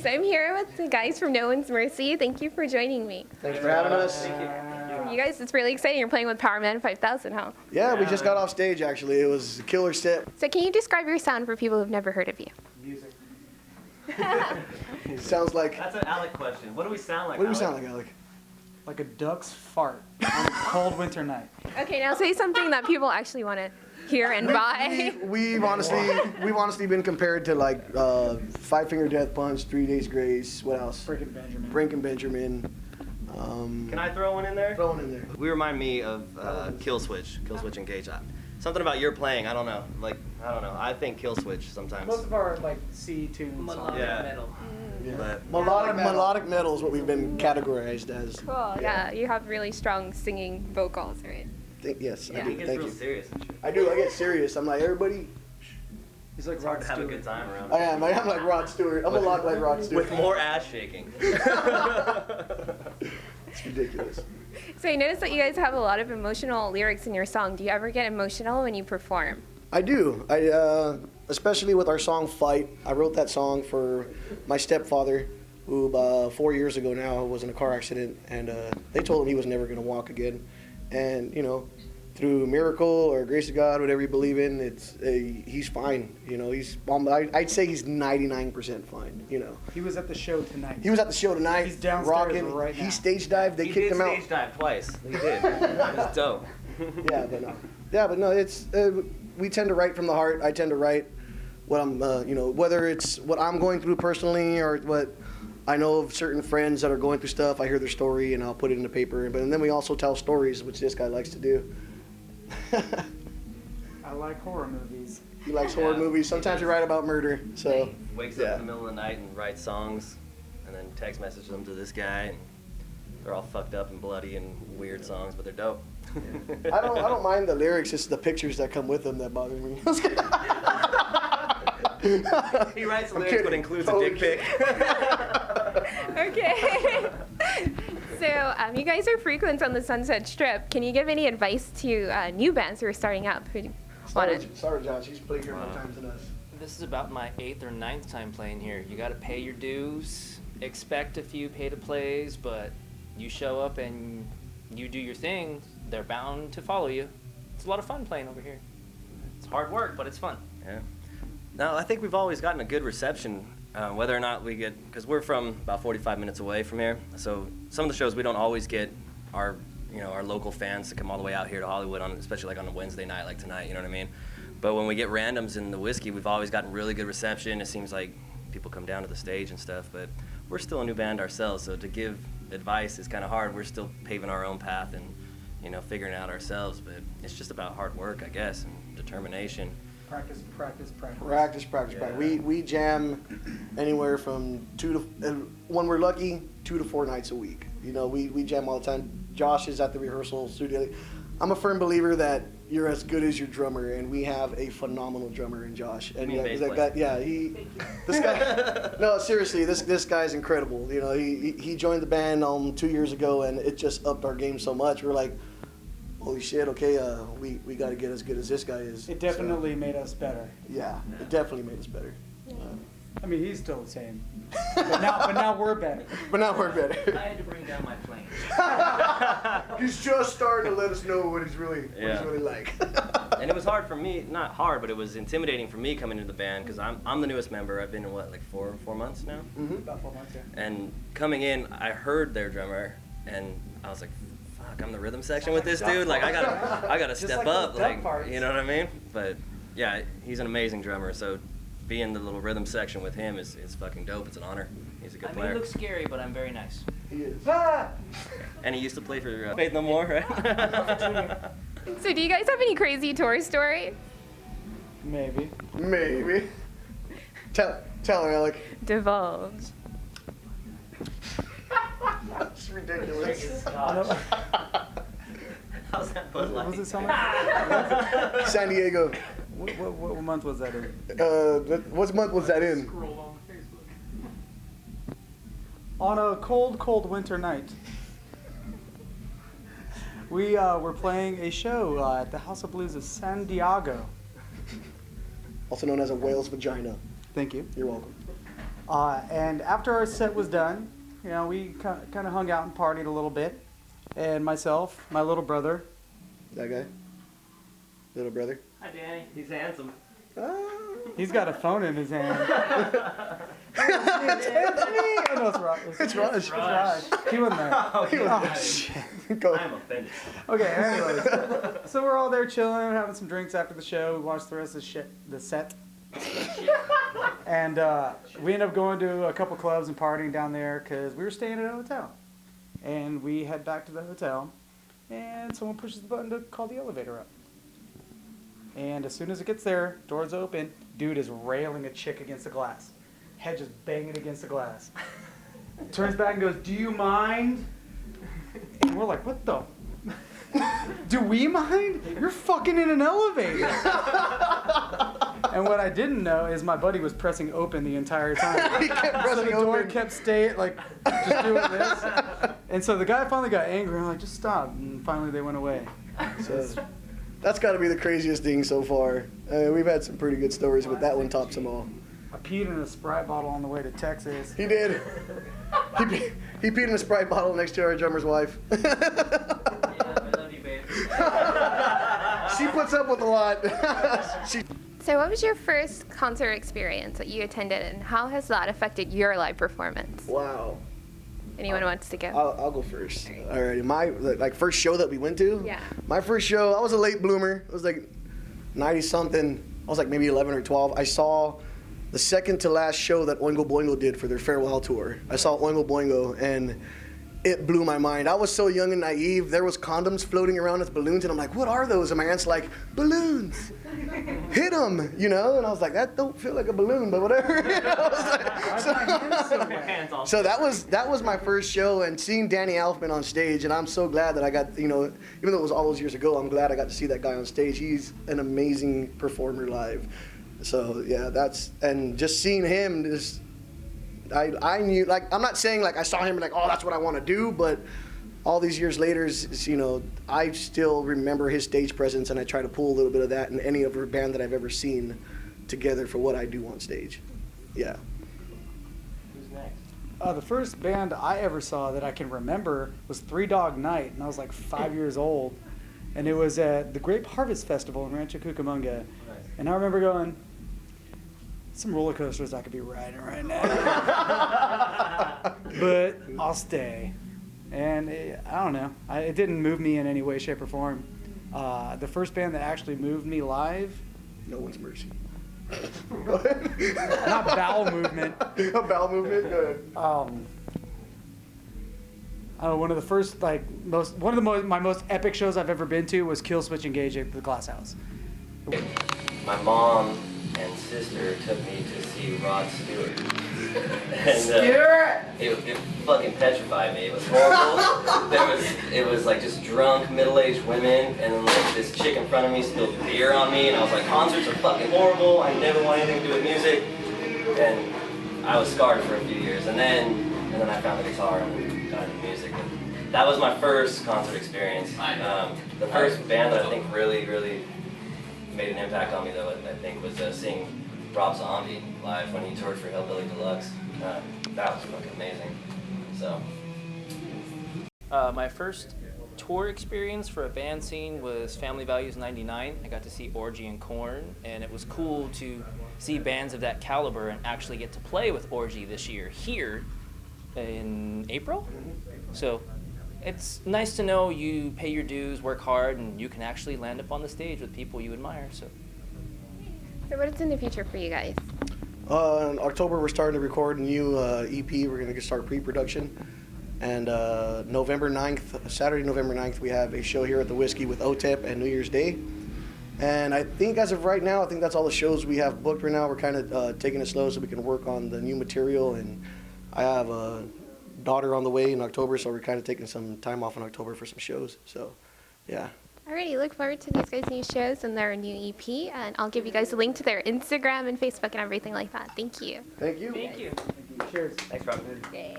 So I'm here with the guys from No One's Mercy. Thank you for joining me. Thanks for having us. Thank you. You guys, it's really exciting. You're playing with Power Man 5000, huh? Yeah, we just got off stage actually. It was a killer set. So can you describe your sound for people who've never heard of you? Music. Sounds like. That's an Alec question. What do we sound like? What do we sound like, Alec? Like a duck's fart on a cold winter night. Okay, now say something that people actually want to hear and buy. We've honestly been compared to like Five Finger Death Punch, 3 Days Grace. What else? Breaking Benjamin. Breaking Benjamin. Can I throw one in there? Throw one in there. We remind me of Kill Switch Engage. Something about your playing, I don't know. I think Kill Switch sometimes. Most of our like C tunes. Melodic metal. Yeah. But Melodic metal is what we've been categorized as. Cool, yeah. You have really strong singing vocals, right? Yes, I Yeah. do. he gets Thank real you. serious. I do. I get serious. I'm like everybody. He's like It's hard Rod to have a Stewart. good time around. I am. I'm like Rod Stewart. I'm a lot like Rod Stewart. With more ass shaking. It's ridiculous. So I noticed that you guys have a lot of emotional lyrics in your song. Do you ever get emotional when you perform? I do. Especially with our song "Fight." I wrote that song for my stepfather, who 4 years ago now was in a car accident, and they told him he was never going to walk again. And you know, through miracle or grace of God, whatever you believe in, he's fine. You know, I'd say he's 99% fine. You know. He was at the show tonight. He was at the show tonight. He's downstairs rocking. right now. He stage dived. They kicked him out. He did stage dive twice. He did. It was dope. Yeah, but no. It's we tend to write from the heart. I tend to write what I'm, whether it's what I'm going through personally or what I know of certain friends that are going through stuff. I hear their story and I'll put it in the paper. And then we also tell stories, which this guy likes to do. I like horror movies. He likes horror movies. Sometimes we write about murder. So Wakes up in the middle of the night and writes songs, and then text messages them to this guy, and they're all fucked up and bloody and weird songs, but they're dope. I don't mind the lyrics. It's the pictures that come with them that bother me. He writes I'm lyrics kidding. but includes Totally a dick pic. Okay. So you guys are frequents on the Sunset Strip. Can you give any advice to new bands who are starting up? Sorry, Josh. He's played here more times than us. This is about my 8th or 9th time playing here. You got to pay your dues, expect a few pay-to-plays, but you show up and you do your thing, they're bound to follow you. It's a lot of fun playing over here. It's hard work, but it's fun. Yeah. No, I think we've always gotten a good reception, whether or not we get, because we're from about 45 minutes away from here, so some of the shows we don't always get our local fans to come all the way out here to Hollywood, especially like on a Wednesday night like tonight, you know what I mean? But when we get randoms in the whiskey, we've always gotten really good reception. It seems like people come down to the stage and stuff, but we're still a new band ourselves, so to give advice is kind of hard. We're still paving our own path and, figuring it out ourselves, but it's just about hard work, I guess, and determination. Practice. Practice. We jam anywhere from when we're lucky, 2 to 4 nights a week. You know, we jam all the time. Josh is at the rehearsal studio. I'm a firm believer that you're as good as your drummer, and we have a phenomenal drummer in Josh. And this guy. No, seriously, this guy's incredible. You know, he joined the band 2 years ago, and it just upped our game so much. We're like, holy shit, okay, we got to get as good as this guy is. It definitely made us better. Yeah, it definitely made us better. I mean, he's still the same. But now we're better. But now we're better. I had to bring down my plane. He's just starting to let us know what he's really like. And it was hard for me, not hard, but it was intimidating for me coming into the band because I'm the newest member. I've been in like four months now? Mm-hmm. About 4 months, yeah. And coming in, I heard their drummer, and I was like, fuck, I'm the rhythm section with this dude. Like I gotta Just step like up, those like duck parts. you know what I mean? But yeah, he's an amazing drummer. So being the little rhythm section with him is fucking dope. It's an honor. He's a good I may player. look scary, but I'm very nice. He is. And he used to play for Faith No More, right? So do you guys have any crazy tour story? Maybe. Tell her, Alec. Divulge. That's ridiculous. How's that Bud Light? Was it something? San Diego. What month was that in? What month was that in? On a cold winter night, we were playing a show at the House of Blues of San Diego. Also known as a whale's vagina. Thank you. You're welcome. And after our set was done, you know, we kind of hung out and partied a little bit. And myself, my little brother. That guy? Little brother? Hi, Danny. He's handsome. He's got a phone in his hand. It's me. Oh, no, it's Raj. It's Raj. It's Raj. He wasn't there. Oh, shit. Go. I'm offended. Okay, anyways. So we're all there chilling, having some drinks after the show. We watched the rest of the set. And we ended up going to a couple clubs and partying down there because we were staying at a hotel. And we head back to the hotel, and someone pushes the button to call the elevator up. And as soon as it gets there, doors open, dude is railing a chick against the glass. Head just banging against the glass. Turns back and goes, "Do you mind?" And we're like, "What the? Do we mind? You're fucking in an elevator." And what I didn't know is my buddy was pressing open the entire time. He kept So pressing the door open. kept staying, like, just doing this. And so the guy finally got angry. I'm like, "Just stop." And finally they went away. So, that's got to be the craziest thing so far. We've had some pretty good stories, but that one tops them all. I peed in a Sprite bottle on the way to Texas. He did. He peed in a Sprite bottle next to our drummer's wife. Yeah, I love you, babe. She puts up with a lot. She, So what was your first concert experience that you attended, and how has that affected your live performance? wow. Anyone wants to go? I'll go first. Alrighty, my first show that we went to. Yeah. My first show, I was a late bloomer. It was like 90 something. I was like maybe 11 or 12. I saw the second to last show that Oingo Boingo did for their farewell tour. I saw Oingo Boingo and it blew my mind. I was so young and naive. There was condoms floating around with balloons, and I'm like, "What are those?" And my aunt's like, "Balloons. Hit them," you know? And I was like, "That don't feel like a balloon, but whatever." You know? I was like, Hands off. so that was my first show, and seeing Danny Elfman on stage, and I'm so glad that I got, you know, even though it was all those years ago, I'm glad I got to see that guy on stage. He's an amazing performer live. So yeah, and just seeing him is, I knew, like, I'm not saying like I saw him and like, oh, that's what I want to do, but all these years later, you know, I still remember his stage presence, and I try to pull a little bit of that in any other band that I've ever seen together for what I do on stage. Yeah. Who's next? The first band I ever saw that I can remember was Three Dog Night, and I was like 5 years old. And it was at the Grape Harvest Festival in Rancho Cucamonga. And I remember going, "Some roller coasters I could be riding right now." But I'll stay. And I don't know. It didn't move me in any way, shape, or form. The first band that actually moved me live, No One's Mercy. not bowel movement. A bowel movement? Go ahead. One of the first, like, my most epic shows I've ever been to was Killswitch Engage at the Glass House. My mom and sister took me to see Rod Stewart. And, it fucking petrified me. It was horrible. It was like just drunk, middle-aged women, and then like this chick in front of me spilled beer on me, and I was like, concerts are fucking horrible. I never want anything to do with music. And I was scarred for a few years, and then I found the guitar and got into music. And that was my first concert experience. The first band that I think really made an impact on me, though, I think, was seeing Rob Zombie live when he toured for Hillbilly Deluxe. That was fucking amazing. So. My first tour experience for a band scene was Family Values '99. I got to see Orgy and Cohen, and it was cool to see bands of that caliber and actually get to play with Orgy this year here in April. So it's nice to know you pay your dues, work hard, and you can actually land up on the stage with people you admire. So what's in the future for you guys? In October, we're starting to record a new EP. We're going to start pre-production. And November 9th, Saturday, November 9th, we have a show here at the Whiskey with OTEP and New Year's Day. And I think as of right now, I think that's all the shows we have booked right now. We're kind of taking it slow so we can work on the new material. And I have a daughter on the way in October, so we're kind of taking some time off in October for some shows. So, yeah. Alrighty, look forward to these guys' new shows and their new EP, and I'll give you guys a link to their Instagram and Facebook and everything like that. Thank you. Thank you. thank you. Cheers. Thanks, Rob. Yay.